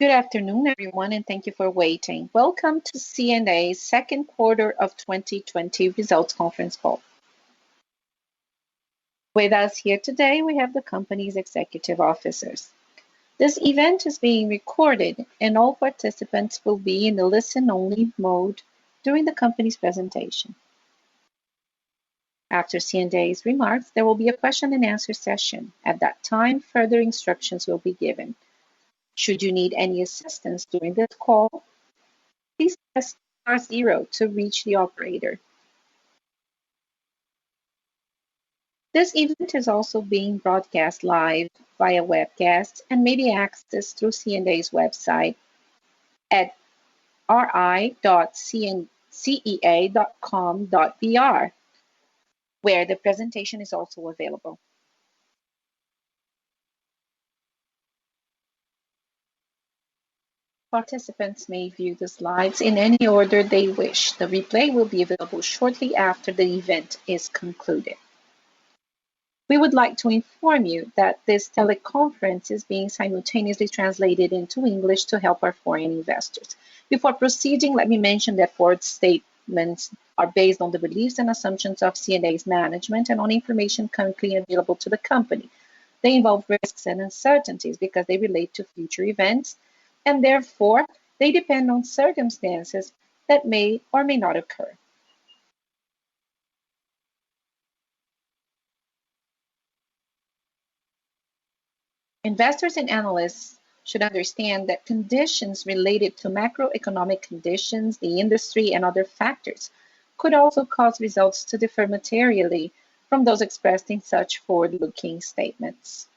Good afternoon, everyone, and thank you for waiting. Welcome to C&A's second quarter of 2020 results conference call. With us here today, we have the company's executive officers. This event is being recorded, and all participants will be in the listen-only mode during the company's presentation. After C&A's remarks, there will be a question and answer session. At that time, further instructions will be given. Should you need any assistance during this call, please press *0 to reach the operator. This event is also being broadcast live via webcast and may be accessed through C&A's website at ri.cea.com.br, where the presentation is also available. Participants may view the slides in any order they wish. The replay will be available shortly after the event is concluded. We would like to inform you that this teleconference is being simultaneously translated into English to help our foreign investors. Before proceeding, let me mention that forward statements are based on the beliefs and assumptions of C&A's management and on information currently available to the company. They involve risks and uncertainties because they relate to future events, and therefore they depend on circumstances that may or may not occur. Investors and analysts should understand that conditions related to macroeconomic conditions, the industry, and other factors could also cause results to differ materially from those expressed in such forward-looking statements.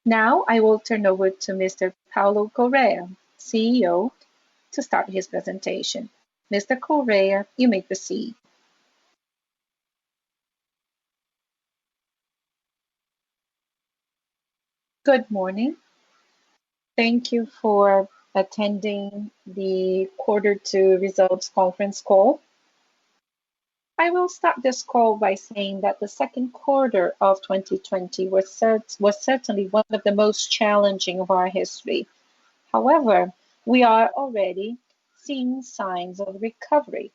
Now I will turn over to Mr. Paulo Correa, CEO, to start his presentation. Mr. Correa, you may proceed. Good morning. Thank you for attending the quarter 2 results conference call. I will start this call by saying that the second quarter of 2020 was certainly one of the most challenging of our history. However, we are already seeing signs of recovery.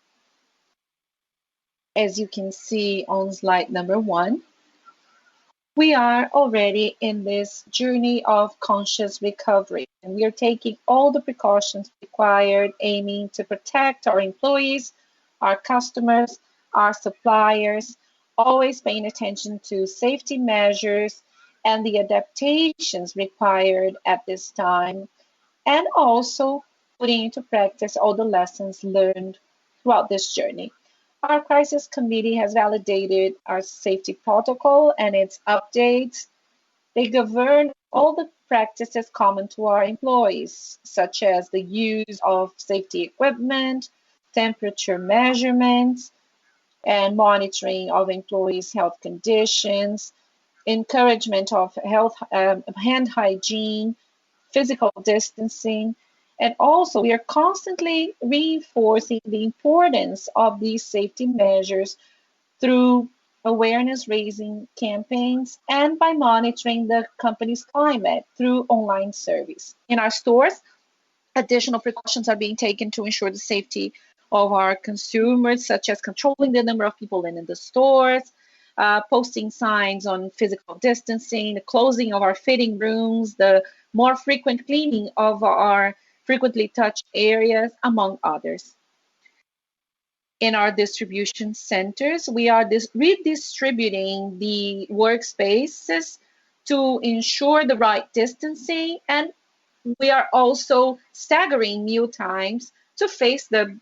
As you can see on slide number 1, we are already in this journey of conscious recovery, and we are taking all the precautions required, aiming to protect our employees, our customers, our suppliers, always paying attention to safety measures and the adaptations required at this time, and also putting into practice all the lessons learned throughout this journey. Our crisis committee has validated our safety protocol and its updates. They govern all the practices common to our employees, such as the use of safety equipment, temperature measurements, and monitoring of employees' health conditions, encouragement of hand hygiene, physical distancing, and also we are constantly reinforcing the importance of these safety measures through awareness-raising campaigns and by monitoring the company's climate through online surveys. In our stores, additional precautions are being taken to ensure the safety of our consumers, such as controlling the number of people in the stores, posting signs on physical distancing, the closing of our fitting rooms, the more frequent cleaning of our frequently touched areas, among others. In our distribution centers, we are redistributing the workspaces to ensure the right distancing, and we are also staggering meal times to face the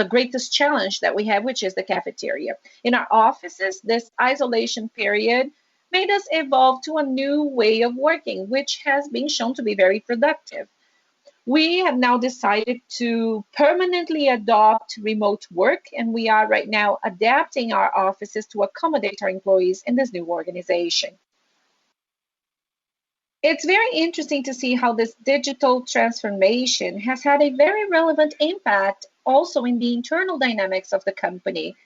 greatest challenge that we have, which is the cafeteria. In our offices, this isolation period made us evolve to a new way of working, which has been shown to be very productive. We have now decided to permanently adopt remote work, and we are right now adapting our offices to accommodate our employees in this new organization. It's very interesting to see how this digital transformation has had a very relevant impact also in the internal dynamics of the company.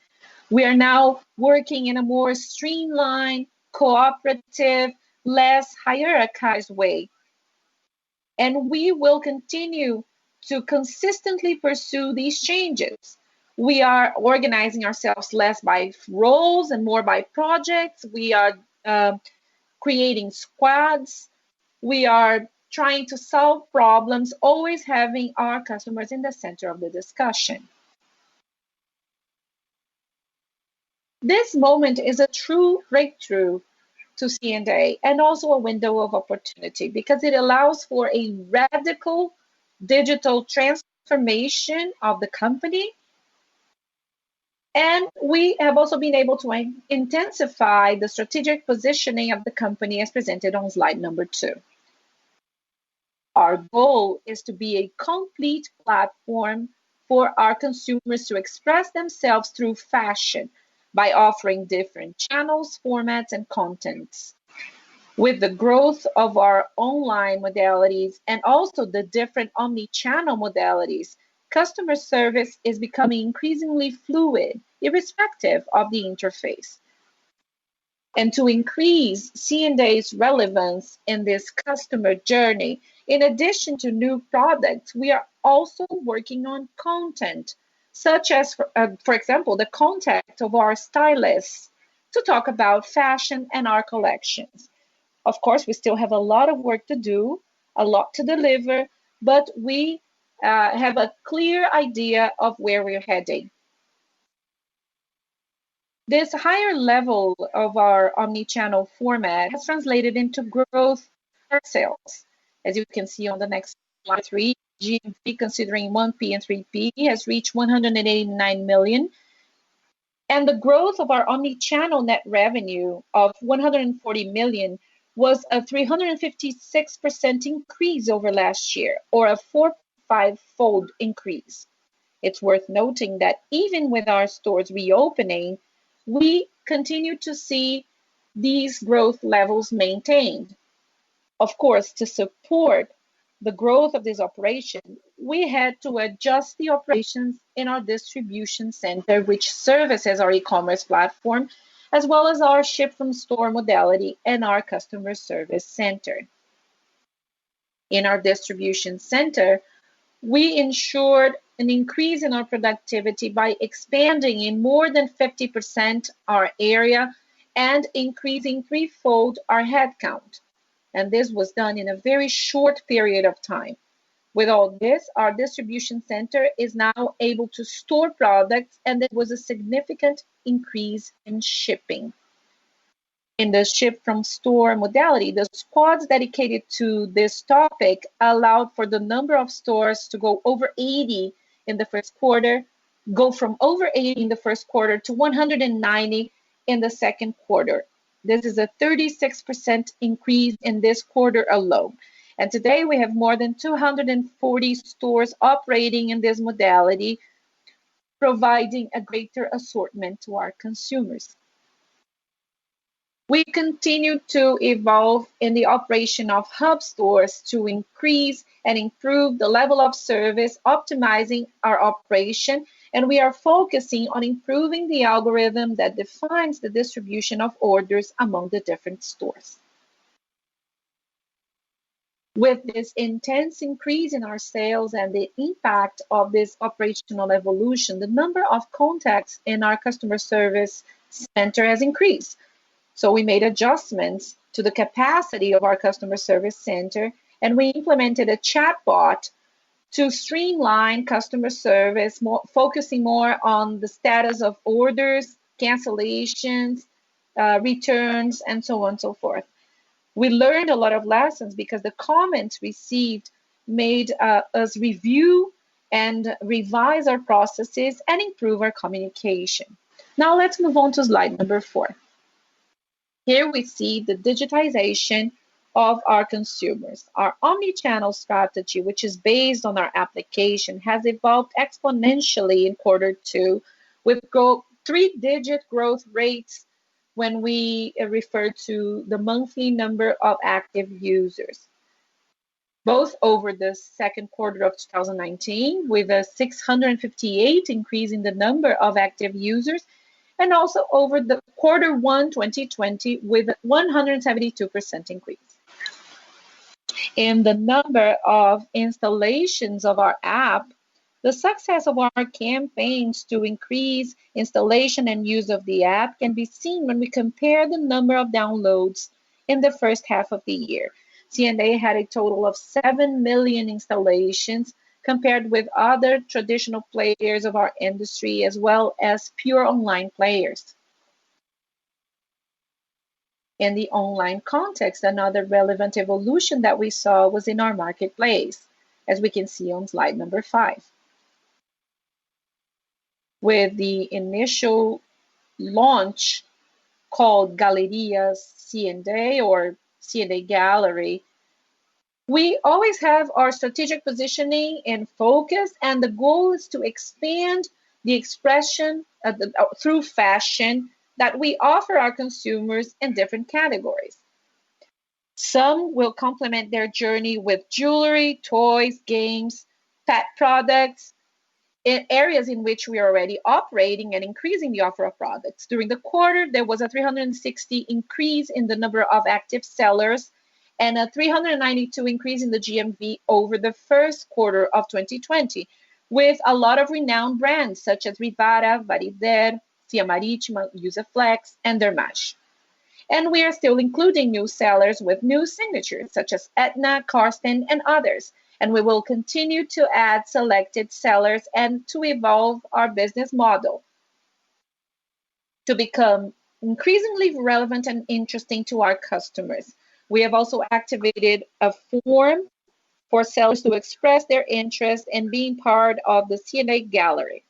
We are now working in a more streamlined, cooperative, less hierarchized way. and we will continue to consistently pursue these changes. We are organizing ourselves less by roles and more by projects. We are creating squads. We are trying to solve problems, always having our customers in the center of the discussion. This moment is a true breakthrough to C&A and also a window of opportunity because it allows for a radical digital transformation of the company. And we have also been able to intensify the strategic positioning of the company as presented on slide number 2. Our goal is to be a complete platform for our consumers to express themselves through fashion by offering different channels, formats, and contents. With the growth of our online modalities and also the different omni-channel modalities, customer service is becoming increasingly fluid, irrespective of the interface. And to increase C&A's relevance in this customer journey, in addition to new products, we are also working on content, such as, for example, the contact of our stylists to talk about fashion and our collections. Of course, we still have a lot of work to do, a lot to deliver, but we have a clear idea of where we're heading. This higher level of our omni-channel format has translated into growth for sales. As you can see on the next slide 3, GMV considering 1P and 3P has reached 189 million. And the growth of our omni-channel net revenue of 140 million was a 356% increase over last year, or a 4-5-fold increase. It's worth noting that even with our stores reopening, we continue to see these growth levels maintained. Of course, to support the growth of this operation, we had to adjust the operations in our distribution center, which services our e-commerce platform, as well as our ship from store modality and our customer service center. In our distribution center, we ensured an increase in our productivity by expanding in more than 50% our area and increasing 3-fold our headcount. And this was done in a very short period of time. With all this, our distribution center is now able to store products, and there was a significant increase in shipping. In the ship from store modality, the squads dedicated to this topic allowed for the number of stores to go over 80 in the first quarter, go from over 80 in the first quarter to 190 in the second quarter. This is a 36% increase in this quarter alone. And today we have more than 240 stores operating in this modality, providing a greater assortment to our consumers. We continue to evolve in the operation of hub stores to increase and improve the level of service, optimizing our operation, and we are focusing on improving the algorithm that defines the distribution of orders among the different stores. With this intense increase in our sales and the impact of this operational evolution, the number of contacts in our customer service center has increased. So we made adjustments to the capacity of our customer service center, and we implemented a chatbot to streamline customer service, focusing more on the status of orders, cancellations, returns, and so on and so forth. We learned a lot of lessons because the comments received made us review and revise our processes and improve our communication. Now let's move on to slide number 4. Here we see the digitization of our consumers. Our omni-channel strategy, which is based on our application, has evolved exponentially in quarter 2 with 3-digit growth rates when we refer to the monthly number of active users. Both over the second quarter of 2019 with a 658 increase in the number of active users, and also over the quarter 1 2020 with a 172% increase. in the number of installations of our app, the success of our campaigns to increase installation and use of the app can be seen when we compare the number of downloads in the first half of the year. C&A had a total of 7 million installations compared with other traditional players of our industry as well as pure online players. In the online context, another relevant evolution that we saw was in our marketplace, as we can see on slide number 5. With the initial launch called Galeria C&A or C&A Gallery, we always have our strategic positioning in focus, and the goal is to expand the expression through fashion that we offer our consumers in different categories. Some will complement their journey with jewelry, toys, games, pet products, in areas in which we are already operating and increasing the offer of products. During the quarter, there was a 360 increase in the number of active sellers and a 392 increase in the GMV over the first quarter of 2020, with a lot of renowned brands such as Rivara, Varider, Cia Marítima, Usaflex, and Dermash. And we are still including new sellers with new signatures such as Etna, Karsten, and others. And we will continue to add selected sellers and to evolve our business model to become increasingly relevant and interesting to our customers. We have also activated a form for sellers to express their interest in being part of the C&A Gallery.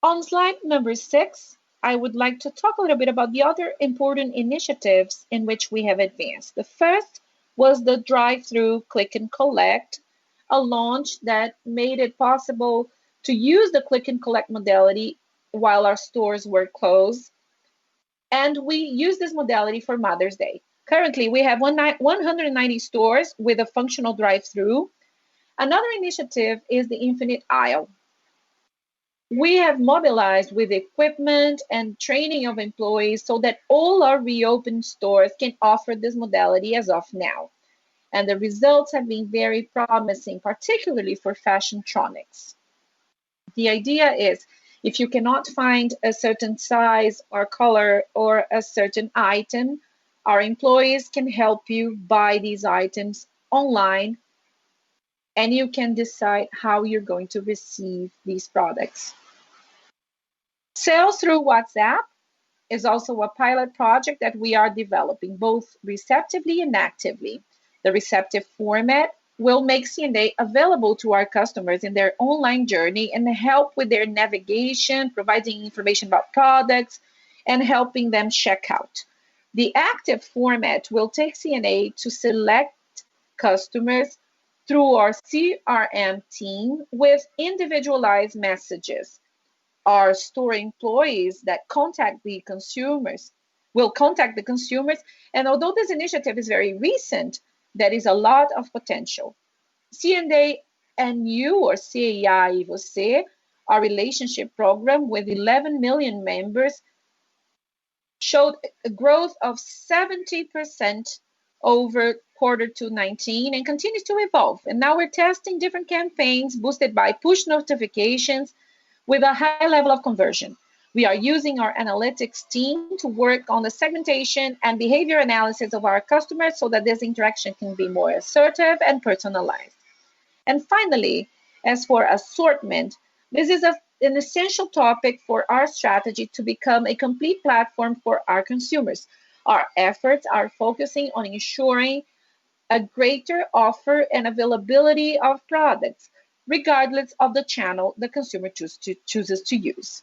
On slide number 6, I would like to talk a little bit about the other important initiatives in which we have advanced. The first was the drive-through click and collect, a launch that made it possible to use the click and collect modality while our stores were closed. And we use this modality for Mother's Day. Currently, we have 190 stores with a functional drive-through. Another initiative is the Infinite Aisle. We have mobilized with equipment and training of employees so that all our reopened stores can offer this modality as of now. And the results have been very promising, particularly for fashiontronics. The idea is, if you cannot find a certain size or color or a certain item, our employees can help you buy these items online, and you can decide how you're going to receive these products. Sales through WhatsApp is also a pilot project that we are developing, both receptively and actively. The receptive format will make C&A available to our customers in their online journey and help with their navigation, providing information about products, and helping them check out. The active format will take C&A to select customers through our CRM team with individualized messages. Our store employees that contact the consumers will contact the consumers, and although this initiative is very recent, there is a lot of potential. C&A and You, or CEA e Você, our relationship program with 11 million members, showed a growth of 70% over quarter 2 and continues to evolve. And now we're testing different campaigns boosted by push notifications with a high level of conversion. We are using our analytics team to work on the segmentation and behavior analysis of our customers so that this interaction can be more assertive and personalized. And finally, as for assortment, this is an essential topic for our strategy to become a complete platform for our consumers. Our efforts are focusing on ensuring a greater offer and availability of products, regardless of the channel the consumer chooses to use.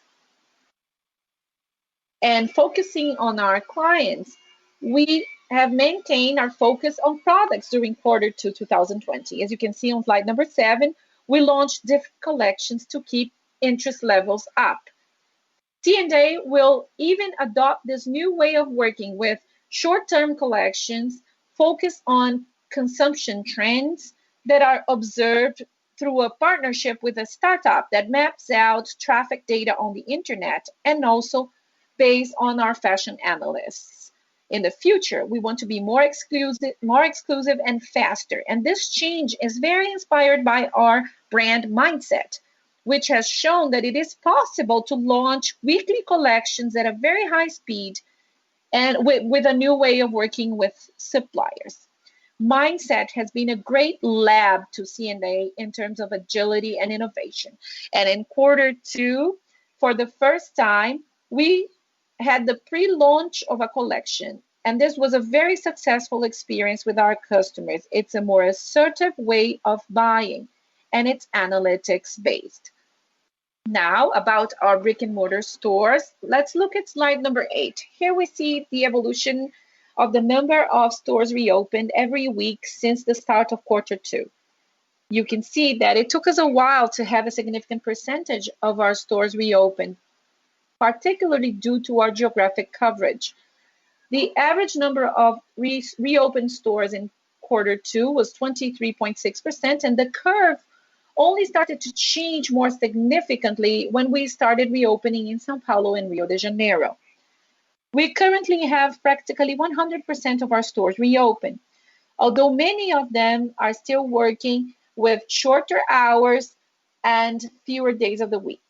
And focusing on our clients, we have maintained our focus on products during quarter 2 2020. As you can see on slide number 7, we launched different collections to keep interest levels up. C&A will even adopt this new way of working with short-term collections focused on consumption trends that are observed through a partnership with a startup that maps out traffic data on the internet and also based on our fashion analysts. In the future, we want to be more exclusive and faster. And this change is very inspired by our brand mindset, which has shown that it is possible to launch weekly collections at a very high speed and with a new way of working with suppliers. Mindset has been a great lab to C&A in terms of agility and innovation. And in Q2, for the first time, we had the pre-launch of a collection. And this was a very successful experience with our customers. It's a more assertive way of buying, and it's analytics based. Now, about our brick and mortar stores, let's look at slide number 8. Here we see the evolution of the number of stores reopened every week since the start of Q2. You can see that it took us a while to have a significant percentage of our stores reopened, particularly due to our geographic coverage. The average number of reopened stores in Q2 was 23.6%, and the curve only started to change more significantly when we started reopening in São Paulo and Rio de Janeiro. We currently have practically 100% of our stores reopened, although many of them are still working with shorter hours and fewer days of the week.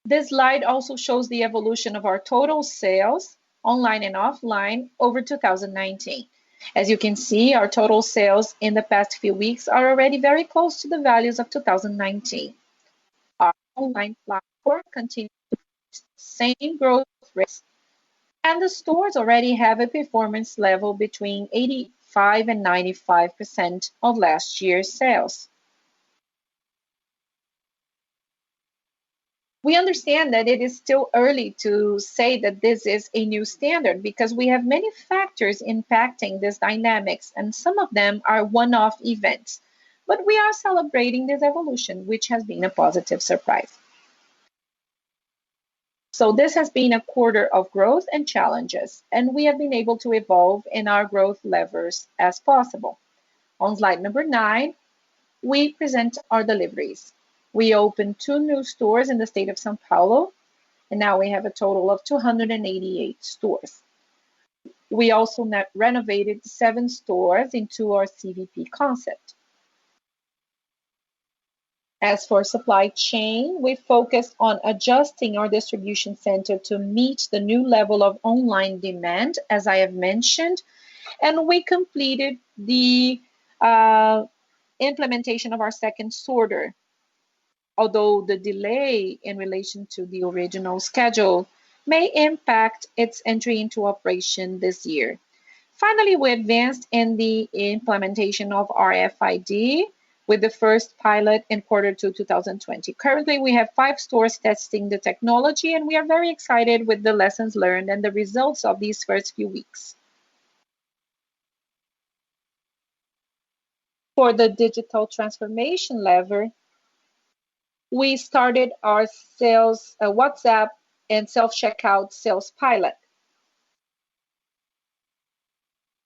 This slide also shows the evolution of our total sales, online and offline, over 2019. As you can see, our total sales in the past few weeks are already very close to the values of 2019. Our online platform continues to reach the same growth rates, and the stores already have a performance level between 85 and 95% of last year's sales. We understand that it is still early to say that this is a new standard because we have many factors impacting this dynamics, and some of them are one-off events. But we are celebrating this evolution, which has been a positive surprise. So this has been a quarter of growth and challenges, and we have been able to evolve in our growth levers as possible. On slide number 9, we present our deliveries. We opened 2 new stores in the state of São Paulo, and now we have a total of 288 stores. We also renovated 7 stores into our CVP concept. As for supply chain, we focused on adjusting our distribution center to meet the new level of online demand, as I have mentioned, and we completed the implementation of our second sorter. Although the delay in relation to the original schedule may impact its entry into operation this year. Finally, we advanced in the implementation of RFID with the first pilot in Q2 2020. Currently, we have 5 stores testing the technology, and we are very excited with the lessons learned and the results of these first few weeks. For the digital transformation lever, we started our sales WhatsApp and self-checkout sales pilot.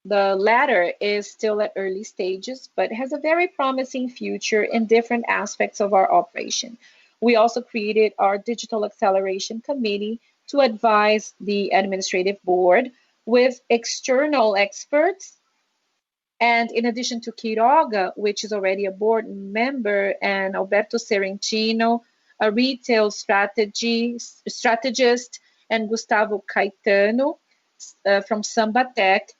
The latter is still at early stages, but has a very promising future in different aspects of our operation. We also created our Digital Acceleration Committee to advise the administrative board with external experts. And in addition to Quiroga, which is already a board member, and Alberto Serentino, a retail strategist, and Gustavo Caetano from Sambatec,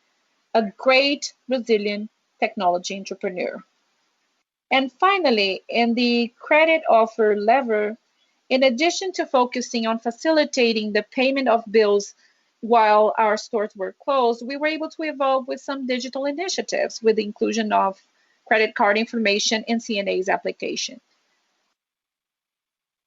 a great Brazilian technology entrepreneur. And finally, in the credit offer lever, in addition to focusing on facilitating the payment of bills while our stores were closed, we were able to evolve with some digital initiatives with the inclusion of credit card information in C&A's application.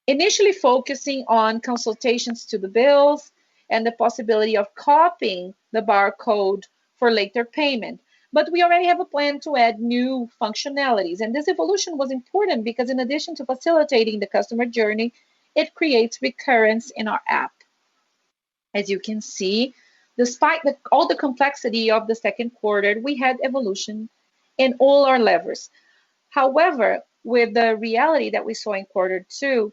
Initially focusing on consultations to the bills and the possibility of copying the barcode for later payment. But we already have a plan to add new functionalities. And this evolution was important because in addition to facilitating the customer journey, it creates recurrence in our app. As you can see, despite all the complexity of the second quarter, we had evolution in all our levers. However, with the reality that we saw in Q2,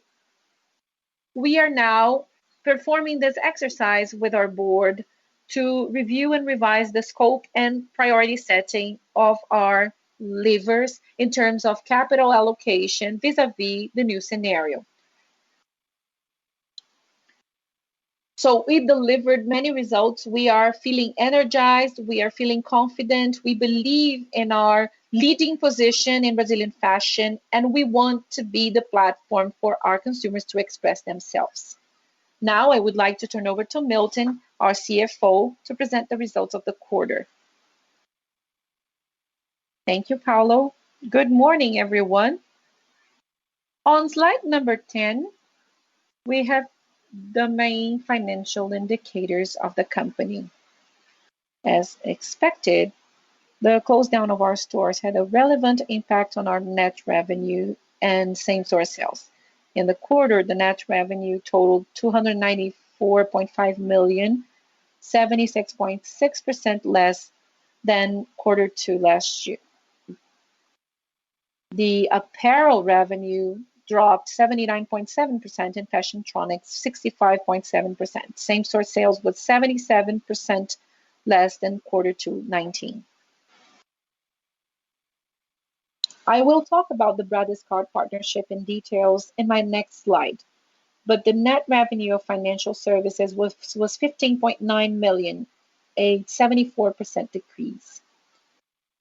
we are now performing this exercise with our board to review and revise the scope and priority setting of our levers in terms of capital allocation vis-a-vis the new scenario. So we delivered many results. We are feeling energized. We are feeling confident. We believe in our leading position in Brazilian fashion, and we want to be the platform for our consumers to express themselves. Now I would like to turn over to Milton, our CFO, to present the results of the quarter. Thank you, Paulo. Good morning, everyone. On slide number 10, we have the main financial indicators of the company. As expected, the close down of our stores had a relevant impact on our net revenue and same-store sales. In the quarter, the net revenue totaled 294.5 million, 76.6% less than quarter two last year. The apparel revenue dropped 79.7% and fashiontronics 65.7%. Same-store sales was 77% less than quarter two 19. I will talk about the Bradescard partnership in details in my next slide, but the net revenue of financial services was 15.9 million, a 74% decrease.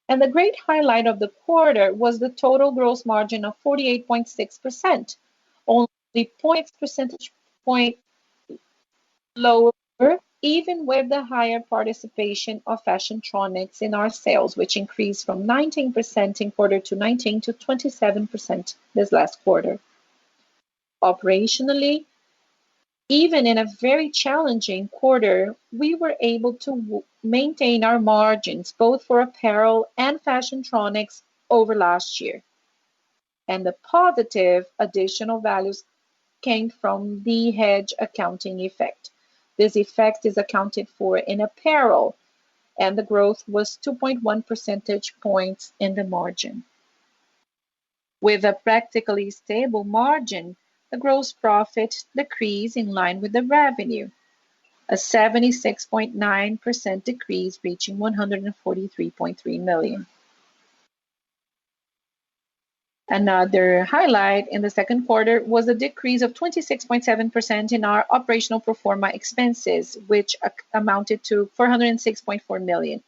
And the great highlight of the quarter was the total gross margin of 48.6%, only 0.6 percentage point lower, even with the higher participation of fashiontronics in our sales, which increased from 19% in quarter two 19 to 27% this last quarter. Operationally, even in a very challenging quarter, we were able to maintain our margins, both for apparel and fashiontronics over last year. And the positive additional values came from the hedge accounting effect. This effect is accounted for in apparel, and the growth was 2.1 percentage points in the margin. With a practically stable margin, the gross profit decreased in line with the revenue, a 76.9% decrease, reaching 143.3 million. Another highlight in the second quarter was a decrease of 26.7% in our operational pro forma expenses, which amounted to 406.4 million.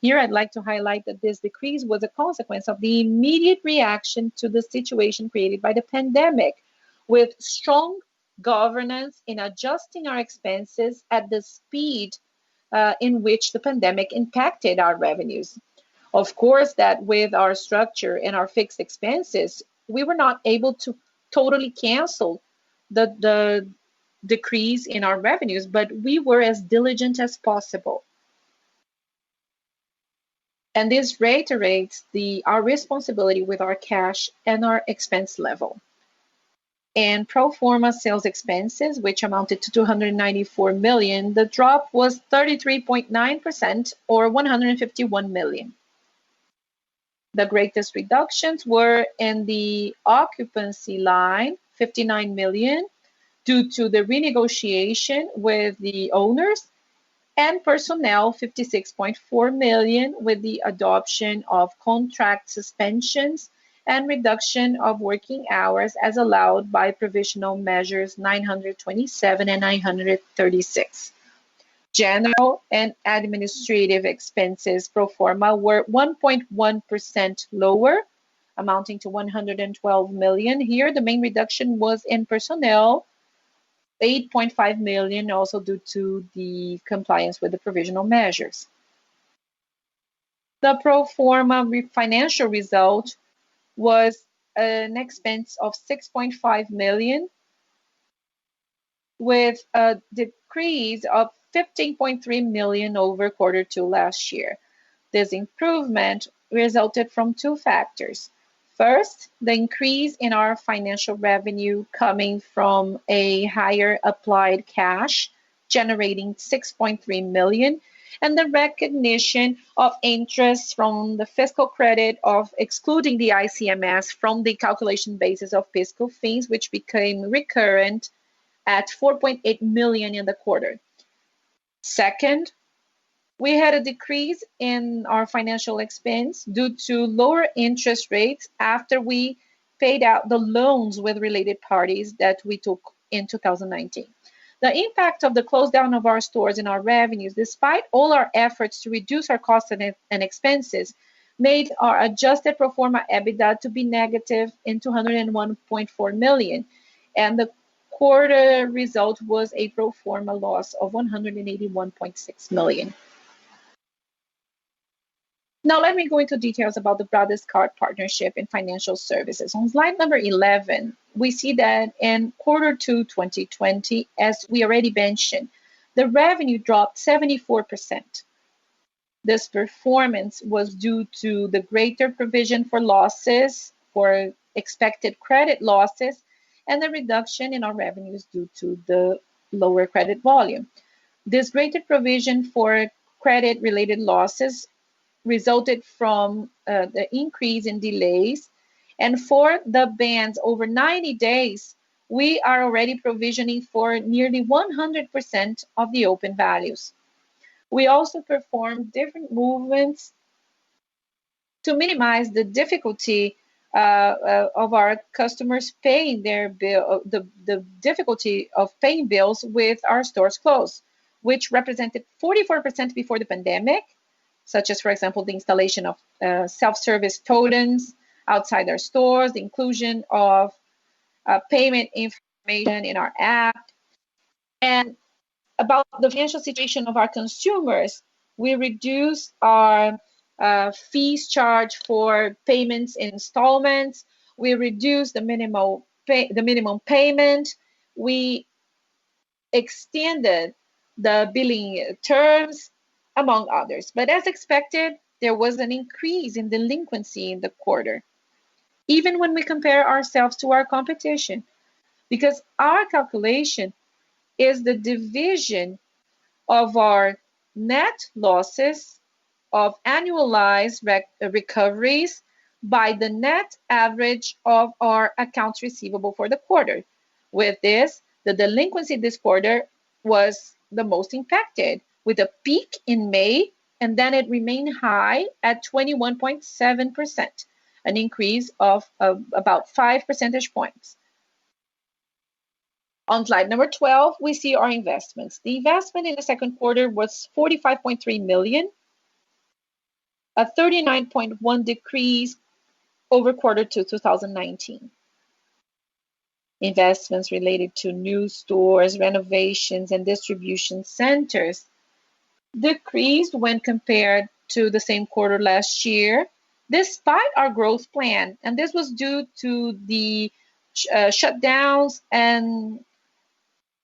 Here, I'd like to highlight that this decrease was a consequence of the immediate reaction to the situation created by the pandemic, with strong governance in adjusting our expenses at the speed in which the pandemic impacted our revenues. Of course, that with our structure and our fixed expenses, we were not able to totally cancel the decrease in our revenues, but we were as diligent as possible. And this reiterates our responsibility with our cash and our expense level. And pro forma sales expenses, which amounted to 294 million, the drop was 33.9% or 151 million. The greatest reductions were in the occupancy line, 59 million, due to the renegotiation with the owners, and personnel, 56.4 million, with the adoption of contract suspensions and reduction of working hours as allowed by provisional measures 927 and 936. General and administrative expenses pro forma were 1.1% lower, amounting to 112 million. Here, the main reduction was in personnel, 8.5 million, also due to the compliance with the provisional measures. The pro forma financial result was an expense of 6.5 million, with a decrease of 15.3 million over quarter two last year. This improvement resulted from two factors. First, the increase in our financial revenue coming from a higher applied cash, generating 6.3 million, and the recognition of interest from the fiscal credit of excluding the ICMS from the calculation basis of fiscal fees, which became recurrent at 4.8 million in the quarter. Second, we had a decrease in our financial expense due to lower interest rates after we paid out the loans with related parties that we took in 2019. The impact of the close down of our stores in our revenues, despite all our efforts to reduce our costs and expenses, made our adjusted pro forma EBITDA to be negative in 201.4 million. And the quarter result was a pro forma loss of 181.6 million. Now let me go into details about the Bradescard partnership in financial services. On slide number 11, we see that in quarter 2 2020, as we already mentioned, the revenue dropped 74%. This performance was due to the greater provision for losses, for expected credit losses, and the reduction in our revenues due to the lower credit volume. This greater provision for credit-related losses resulted from the increase in delays. And for the bands over 90 days, we are already provisioning for nearly 100% of the open values. We also performed different movements to minimize the difficulty of our customers paying their bill, the difficulty of paying bills with our stores closed, which represented 44% before the pandemic, such as, for example, the installation of self-service totems outside our stores, the inclusion of payment information in our app. And about the financial situation of our consumers, we reduced our fees charged for payments in installments. We reduced the minimum payment. We extended the billing terms, among others. But as expected, there was an increase in delinquency in the quarter, even when we compare ourselves to our competition, because our calculation is the division of our net losses of annualized recoveries by the net average of our accounts receivable for the quarter. With this, the delinquency this quarter was the most impacted, with a peak in May, and then it remained high at 21.7%, an increase of about 5 percentage points. On slide number 12, we see our investments. The investment in the second quarter was 45.3 million, a 39.1% decrease over quarter 2 2019. Investments related to new stores, renovations, and distribution centers decreased when compared to the same quarter last year, despite our growth plan. And this was due to the shutdowns and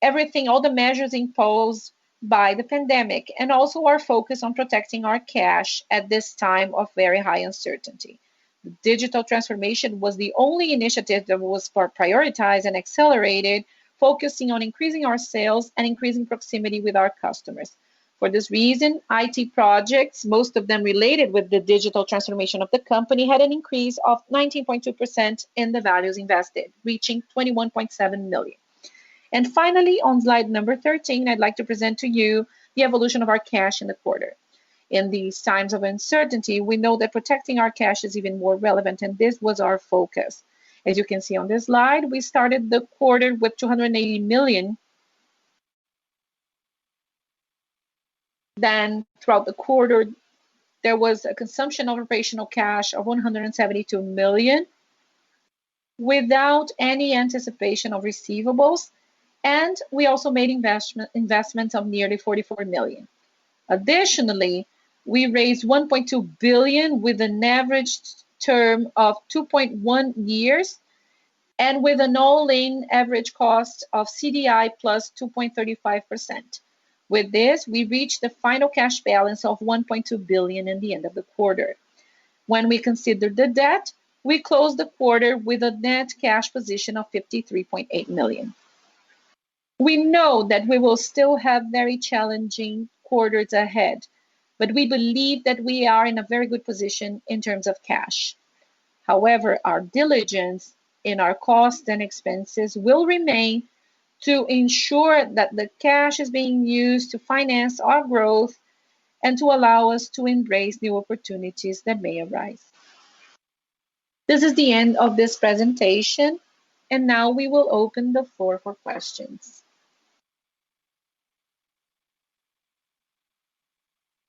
everything, all the measures imposed by the pandemic, and also our focus on protecting our cash at this time of very high uncertainty. The digital transformation was the only initiative that was prioritized and accelerated, focusing on increasing our sales and increasing proximity with our customers. For this reason, IT projects, most of them related with the digital transformation of the company, had an increase of 19.2% in the values invested, reaching 21.7 million. And finally, on slide number 13, I'd like to present to you the evolution of our cash in the quarter. In these times of uncertainty, we know that protecting our cash is even more relevant, and this was our focus. As you can see on this slide, we started the quarter with 280 million. Then throughout the quarter, there was a consumption of operational cash of 172 million without any anticipation of receivables. And we also made investments of nearly 44 million. Additionally, we raised 1.2 billion with an average term of 2.1 years and with an all-in average cost of CDI plus 2.35%. With this, we reached the final cash balance of 1.2 billion in the end of the quarter. When we consider the debt, we closed the quarter with a net cash position of 53.8 million. We know that we will still have very challenging quarters ahead, but we believe that we are in a very good position in terms of cash. However, our diligence in our costs and expenses will remain to ensure that the cash is being used to finance our growth and to allow us to embrace new opportunities that may arise. This is the end of this presentation, and now we will open the floor for questions.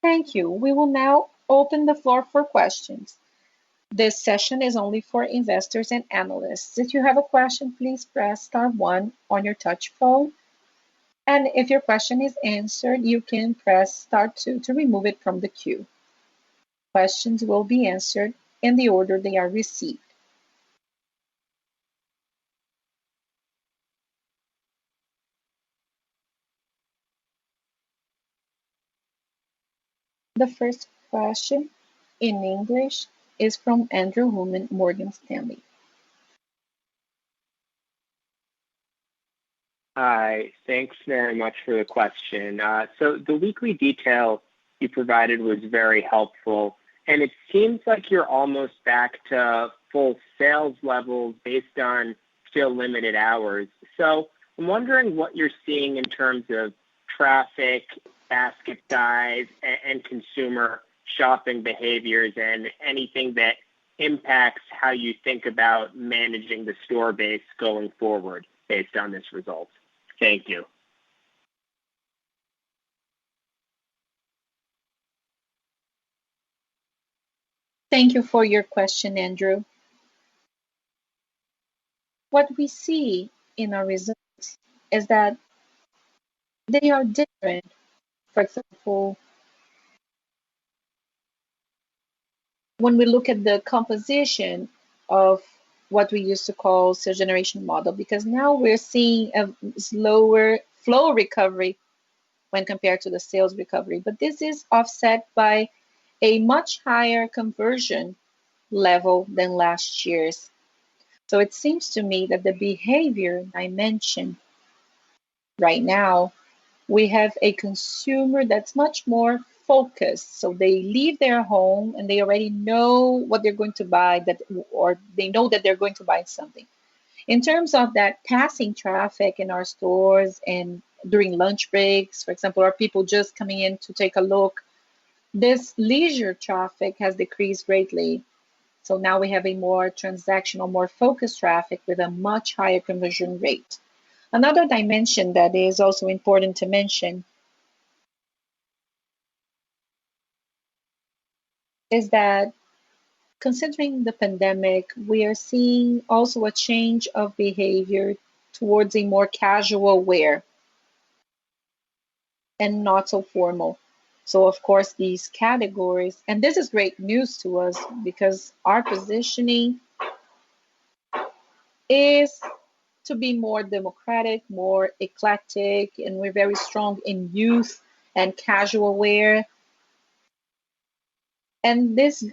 Thank you. We will now open the floor for questions. This session is only for investors and analysts. If you have a question, please press *1 on your touch phone. And if your question is answered, you can press *2 to remove it from the queue. Questions will be answered in the order they are received. The first question in English is from Andrew Human, Morgan Stanley. Hi, thanks very much for the question. So the weekly detail you provided was very helpful, and it seems like you're almost back to full sales levels based on still limited hours. So I'm wondering what you're seeing in terms of traffic, basket size, and consumer shopping behaviors, and anything that impacts how you think about managing the store base going forward based on this result. Thank you. Thank you for your question, Andrew. What we see in our results is that they are different. For example, when we look at the composition of what we used to call sales generation model, because now we're seeing a slower flow recovery when compared to the sales recovery. But this is offset by a much higher conversion level than last year's. So it seems to me that the behavior I mentioned right now, we have a consumer that's much more focused. So they leave their home and they already know what they're going to buy, or they know that they're going to buy something. In terms of that passing traffic in our stores and during lunch breaks, for example, or people just coming in to take a look, this leisure traffic has decreased greatly. So now we have a more transactional, more focused traffic with a much higher conversion rate. Another dimension that is also important to mention is that considering the pandemic, we are seeing also a change of behavior towards a more casual wear and not so formal. So of course, these categories, and this is great news to us because our positioning is to be more democratic, more eclectic, and we're very strong in youth and casual wear. And this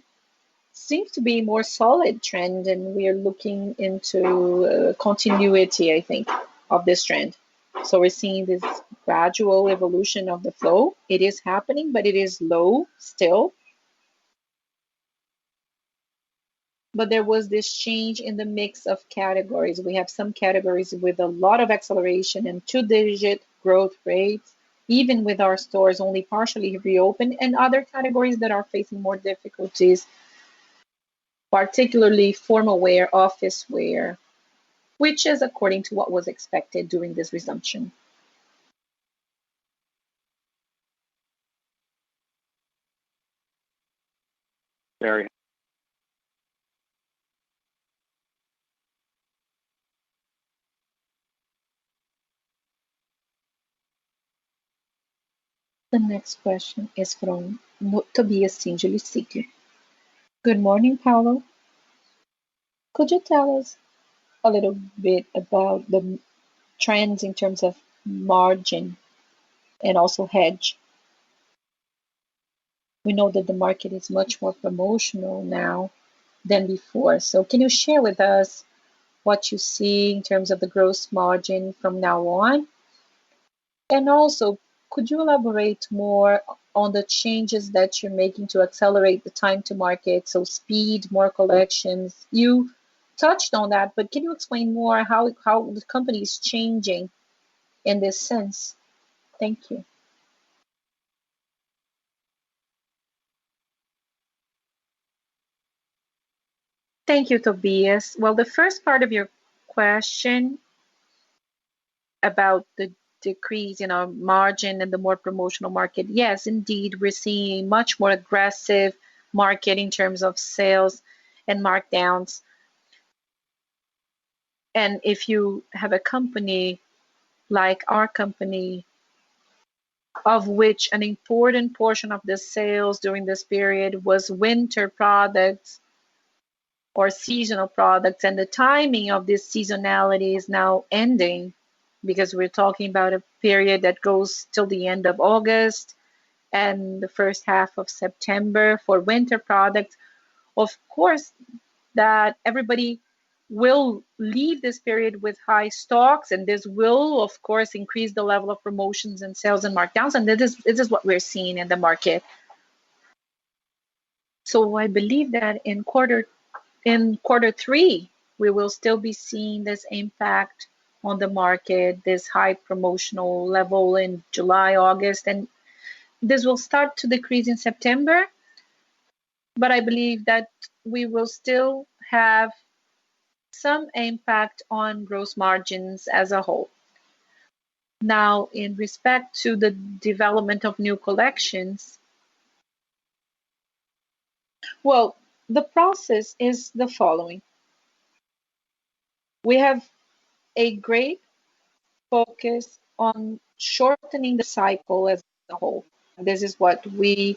seems to be a more solid trend, and we are looking into continuity, I think, of this trend. So we're seeing this gradual evolution of the flow. It is happening, but it is low still. But there was this change in the mix of categories. We have some categories with a lot of acceleration and 2-digit growth rates, even with our stores only partially reopened, and other categories that are facing more difficulties, particularly formal wear, office wear, which is according to what was expected during this resumption. Very. The next question is from Tobias Singeli Seeker. Good morning, Paulo. Could you tell us a little bit about the trends in terms of margin and also hedge? We know that the market is much more promotional now than before. So can you share with us what you see in terms of the gross margin from now on? And also, could you elaborate more on the changes that you're making to accelerate the time to market, so speed, more collections? You touched on that, but can you explain more how the company is changing in this sense. Thank you. Thank you, Tobias. Well, the first part of your question about the decrease in our margin and the more promotional market, yes, indeed, we're seeing a much more aggressive market in terms of sales and markdowns. And if you have a company like our company, of which an important portion of the sales during this period was winter products or seasonal products, and the timing of this seasonality is now ending because we're talking about a period that goes till the end of August and the first half of September for winter products. Of course, that everybody will leave this period with high stocks, and this will, of course, increase the level of promotions and sales and markdowns, and this is what we're seeing in the market. So I believe that in quarter three, we will still be seeing this impact on the market, this high promotional level in July, August, and this will start to decrease in September. But I believe that we will still have some impact on gross margins as a whole. Now, in respect to the development of new collections, well, the process is the following. We have a great focus on shortening the cycle as a whole. This is what we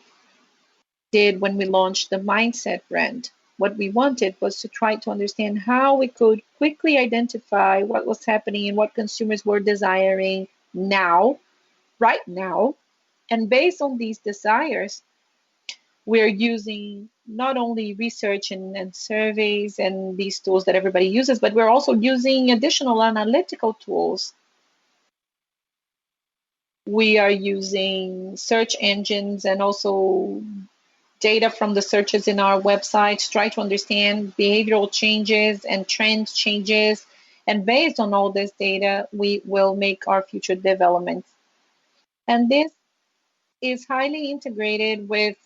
did when we launched the Mindset brand. What we wanted was to try to understand how we could quickly identify what was happening and what consumers were desiring now, right now. And based on these desires, we're using not only research and surveys and these tools that everybody uses, but we're also using additional analytical tools. We are using search engines and also data from the searches in our website, try to understand behavioral changes and trend changes. And based on all this data, we will make our future developments. And this is highly integrated with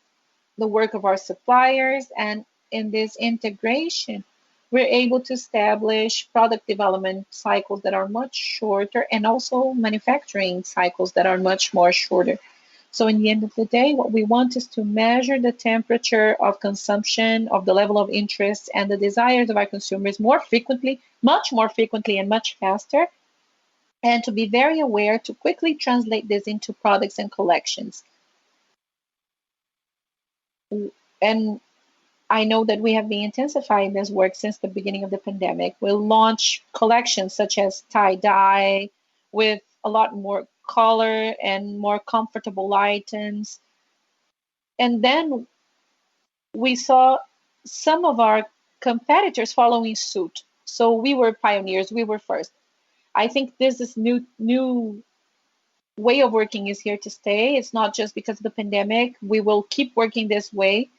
the work of our suppliers. And in this integration, we're able to establish product development cycles that are much shorter and also manufacturing cycles that are much more shorter. So in the end of the day, what we want is to measure the temperature of consumption, of the level of interest and the desires of our consumers more frequently, much more frequently and much faster, and to be very aware to quickly translate this into products and collections. And I know that we have been intensifying this work since the beginning of the pandemic. We'll launch collections such as tie-dye with a lot more color and more comfortable items. And then we saw some of our competitors following suit. So we were pioneers, we were first. I think this is new way of working is here to stay. It's not just because of the pandemic. We will keep working this way.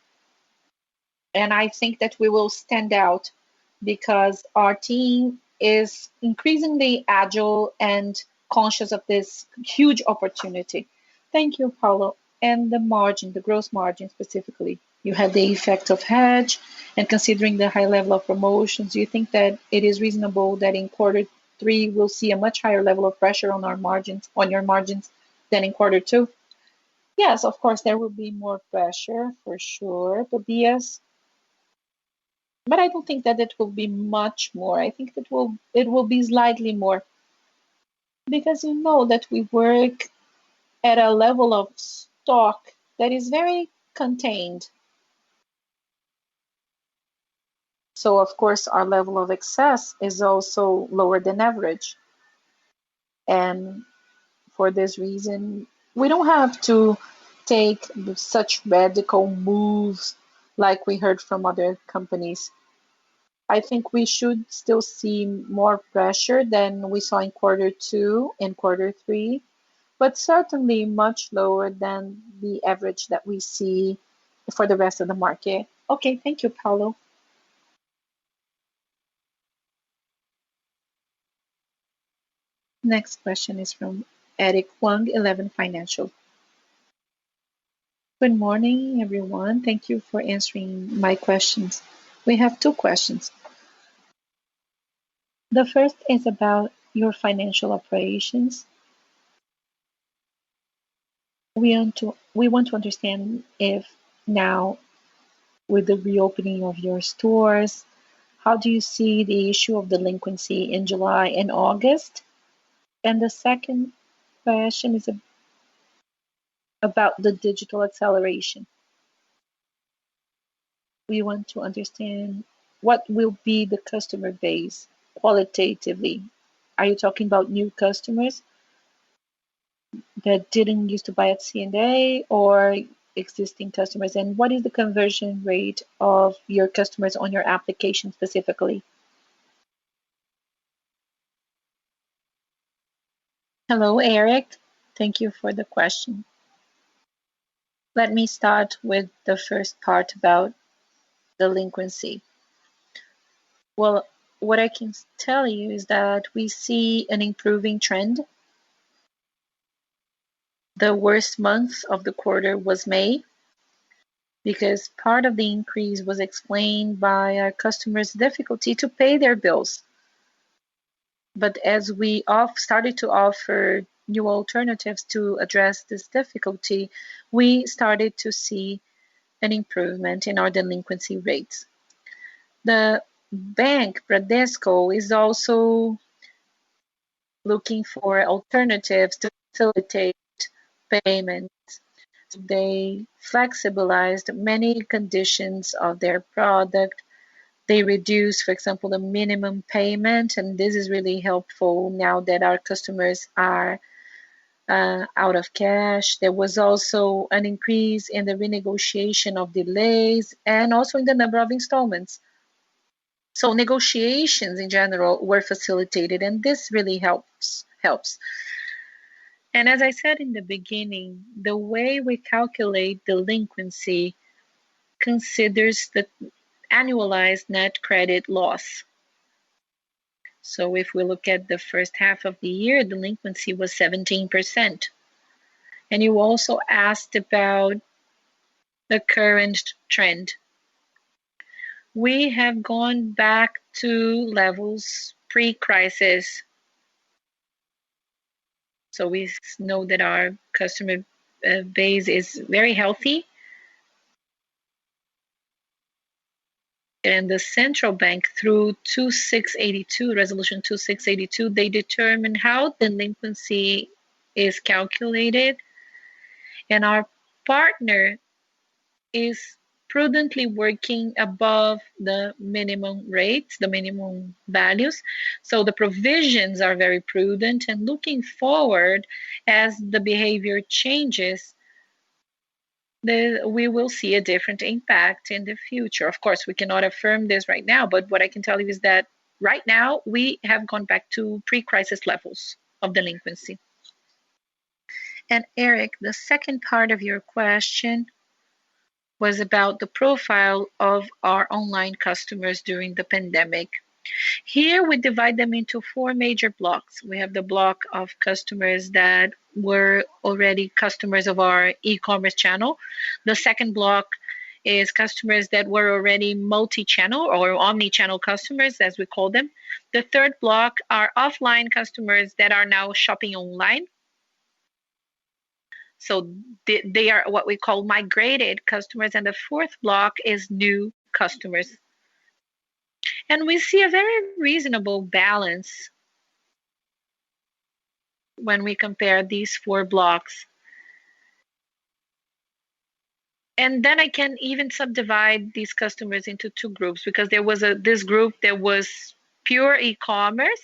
And I think that we will stand out because our team is increasingly agile and conscious of this huge opportunity. Thank you, Paulo. And the margin, the gross margin specifically, you had the effect of hedge, and considering the high level of promotions, do you think that it is reasonable that in quarter three we'll see a much higher level of pressure on our margins, on your margins, than in quarter two? Yes, of course, there will be more pressure for sure, Tobias. But I don't think that it will be much more. I think that it will be slightly more. Because you know that we work at a level of stock that is very contained. So of course our level of excess is also lower than average. And for this reason, we don't have to take such radical moves like we heard from other companies. I think we should still see more pressure than we saw in quarter two and quarter three, but certainly much lower than the average that we see for the rest of the market. Okay, thank you, Paulo. Next question is from Eric Wang, 11 Financial. Good morning, everyone. Thank you for answering my questions. We have two questions. The first is about your financial operations. We want to understand if now, with the reopening of your stores, how do you see the issue of delinquency in July and August? And the second question is about the digital acceleration. We want to understand what will be the customer base qualitatively. Are you talking about new customers that didn't used to buy at C&A or existing customers? And what is the conversion rate of your customers on your application specifically? Hello, Eric. Thank you for the question. Let me start with the first part about delinquency. Well, what I can tell you is that we see an improving trend. The worst month of the quarter was May, because part of the increase was explained by our customers' difficulty to pay their bills. But as we started to offer new alternatives to address this difficulty, we started to see an improvement in our delinquency rates. The bank, Bradesco, is also looking for alternatives to facilitate payments. They flexibilized many conditions of their product. They reduced, for example, the minimum payment, and this is really helpful now that our customers are out of cash. There was also an increase in the renegotiation of delays and also in the number of installments. So negotiations in general were facilitated, and this really helps. And as I said in the beginning, the way we calculate delinquency considers the annualized net credit loss. So if we look at the first half of the year, delinquency was 17%. And you also asked about the current trend. We have gone back to levels pre-crisis. So we know that our customer base is very healthy. And the central bank, through 2682, resolution 2682, they determine how delinquency is calculated. And our partner is prudently working above the minimum rates, the minimum values. So the provisions are very prudent, and looking forward, as the behavior changes, we will see a different impact in the future. Of course, we cannot affirm this right now, but what I can tell you is that right now we have gone back to pre-crisis levels of delinquency. And Eric, the second part of your question was about the profile of our online customers during the pandemic. Here we divide them into four major blocks. We have the block of customers that were already customers of our e-commerce channel. The second block is customers that were already multi-channel or omni-channel customers, as we call them. The third block are offline customers that are now shopping online. So they are what we call migrated customers. And the fourth block is new customers. And we see a very reasonable balance when we compare these four blocks. And then I can even subdivide these customers into two groups, because there was this group that was pure e-commerce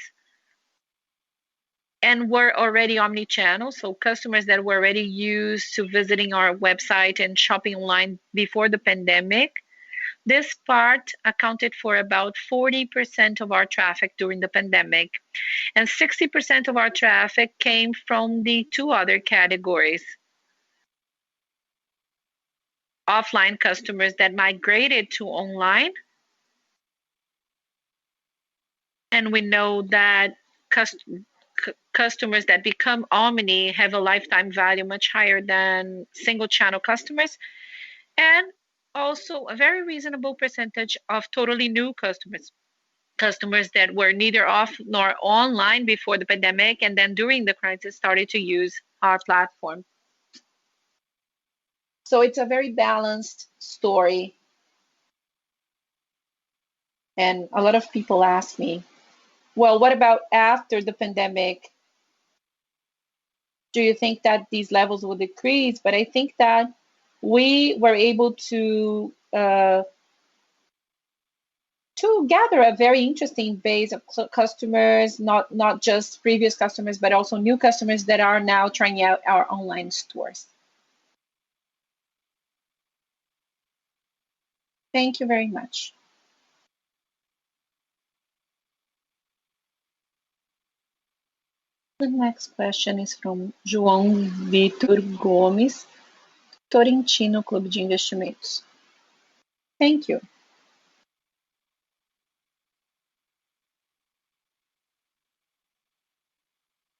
and were already omni-channel, so customers that were already used to visiting our website and shopping online before the pandemic. This part accounted for about 40% of our traffic during the pandemic, and 60% of our traffic came from the two other categories. Offline customers that migrated to online, and we know that customers that become Omni have a lifetime value much higher than single channel customers, and also a very reasonable percentage of totally new customers that were neither off nor online before the pandemic, and then during the crisis started to use our platform. So it's a very balanced story. And a lot of people ask me, well, what about after the pandemic? Do you think that these levels will decrease? But I think that we were able to gather a very interesting base of customers, not just previous customers, but also new customers that are now trying out our online stores. Thank you very much. The next question is from João Vitor Gomes, Torrentino Clube de Investimentos. Thank you.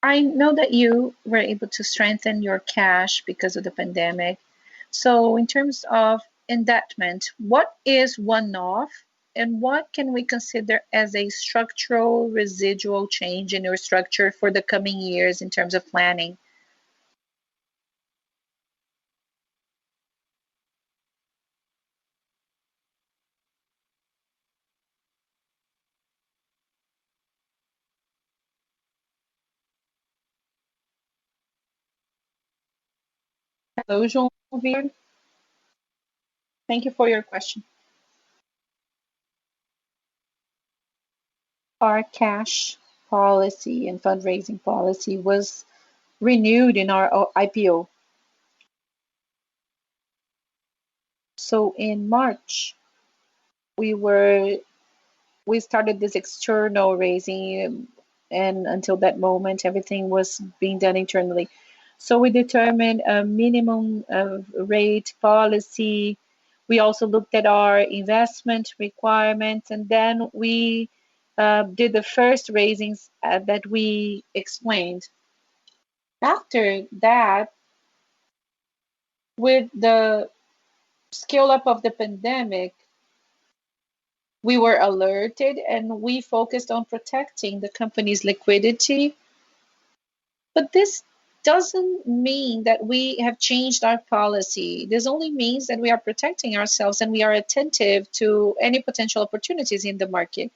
I know that you were able to strengthen your cash because of the pandemic. So in terms of indebtedness, what is one-off and what can we consider as a structural residual change in your structure for the coming years in terms of planning? Hello, João Vitor. Thank you for your question. Our cash policy and fundraising policy was renewed in our IPO. So in March, we started this external raising, and until that moment, everything was being done internally. So we determined a minimum rate policy. We also looked at our investment requirements, and then we did the first raisings that we explained. After that, with the scale up of the pandemic, we were alerted and we focused on protecting the company's liquidity. But this doesn't mean that we have changed our policy. This only means that we are protecting ourselves and we are attentive to any potential opportunities in the market.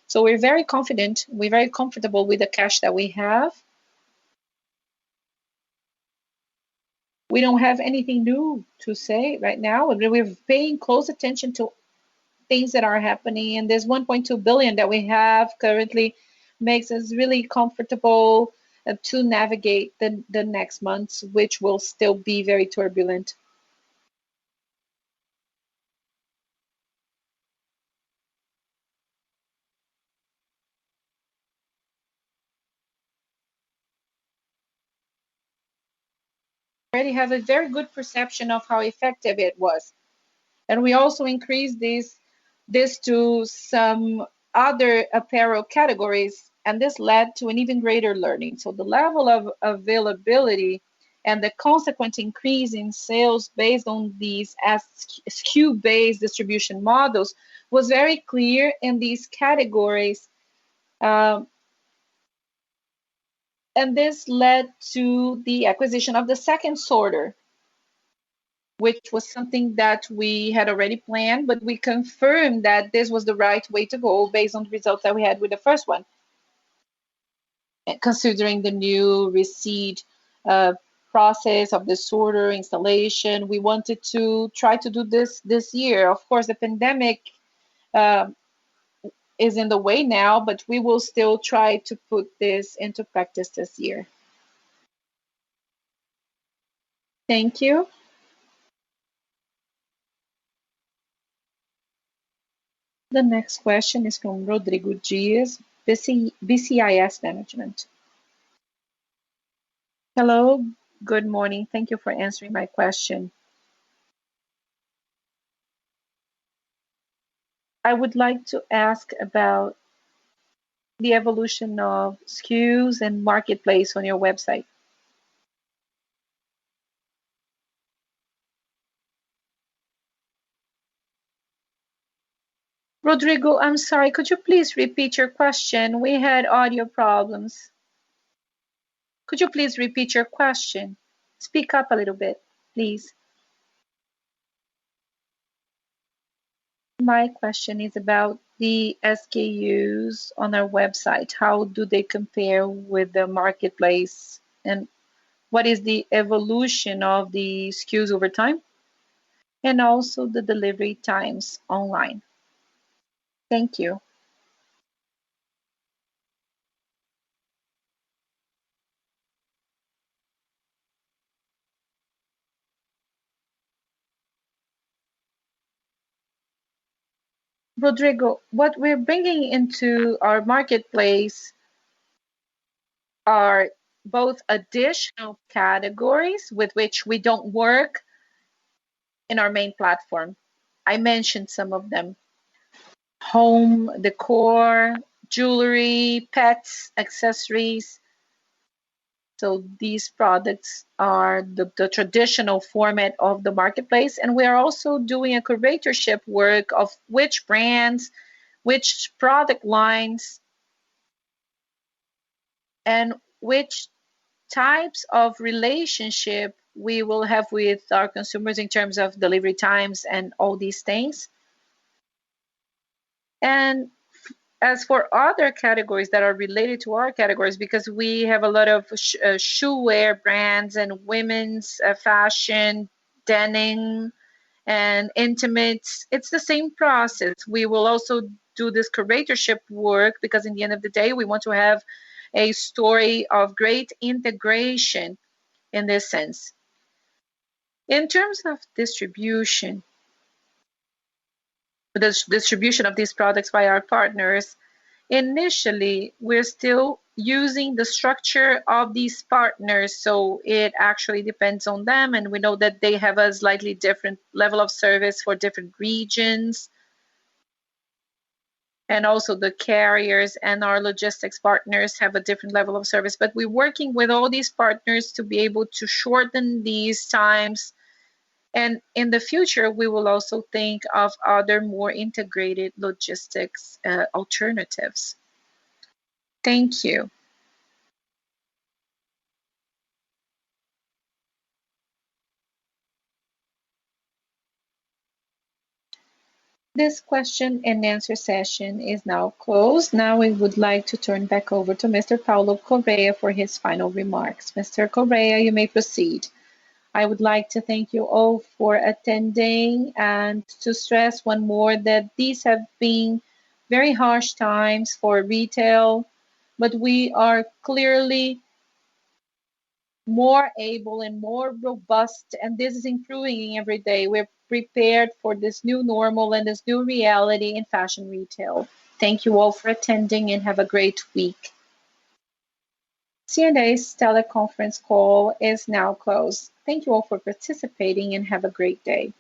So we're very confident, we're very comfortable with the cash that we have. We don't have anything new to say right now. We're paying close attention to things that are happening, and this 1.2 billion that we have currently makes us really comfortable to navigate the next months, which will still be very turbulent. Already have a very good perception of how effective it was. And we also increased this to some other apparel categories, and this led to an even greater learning. So the level of availability and the consequent increase in sales based on these SKU-based distribution models was very clear in these categories. And this led to the acquisition of the second sorter, which was something that we had already planned, but we confirmed that this was the right way to go based on the results that we had with the first one. Considering the new receipt process of the sorter installation, we wanted to try to do this year. Of course, the pandemic is in the way now, but we will still try to put this into practice this year. Thank you. The next question is from Rodrigo Dias, BCIS Management. Hello, good morning. Thank you for answering my question. I would like to ask about the evolution of SKUs and marketplace on your website. Rodrigo, I'm sorry, could you please repeat your question? We had audio problems. Could you please repeat your question? Speak up a little bit, please. My question is about the SKUs on our website. How do they compare with the marketplace? And what is the evolution of the SKUs over time? And also the delivery times online. Thank you. Rodrigo, what we're bringing into our marketplace are both additional categories with which we don't work in our main platform. I mentioned some of them: home decor, jewelry, pets, accessories. So these products are the traditional format of the marketplace. And we are also doing a curatorship work of which brands, which product lines, and which types of relationship we will have with our consumers in terms of delivery times and all these things. And as for other categories that are related to our categories, because we have a lot of shoe wear brands and women's fashion, denim, and intimates, it's the same process. We will also do this curatorship work because in the end of the day, we want to have a story of great integration in this sense. In terms of distribution, the distribution of these products by our partners, initially we're still using the structure of these partners, so it actually depends on them, and we know that they have a slightly different level of service for different regions, and also the carriers and our logistics partners have a different level of service. But we're working with all these partners to be able to shorten these times. And in the future, we will also think of other more integrated logistics alternatives. Thank you. This question and answer session is now closed. Now we would like to turn back over to Mr. Paulo Correa for his final remarks. Mr. Correa, you may proceed. I would like to thank you all for attending and to stress one more that these have been very harsh times for retail, but we are clearly more able and more robust, and this is improving every day. We're prepared for this new normal and this new reality in fashion retail. Thank you all for attending and have a great week. C&A's teleconference call is now closed. Thank you all for participating and have a great day.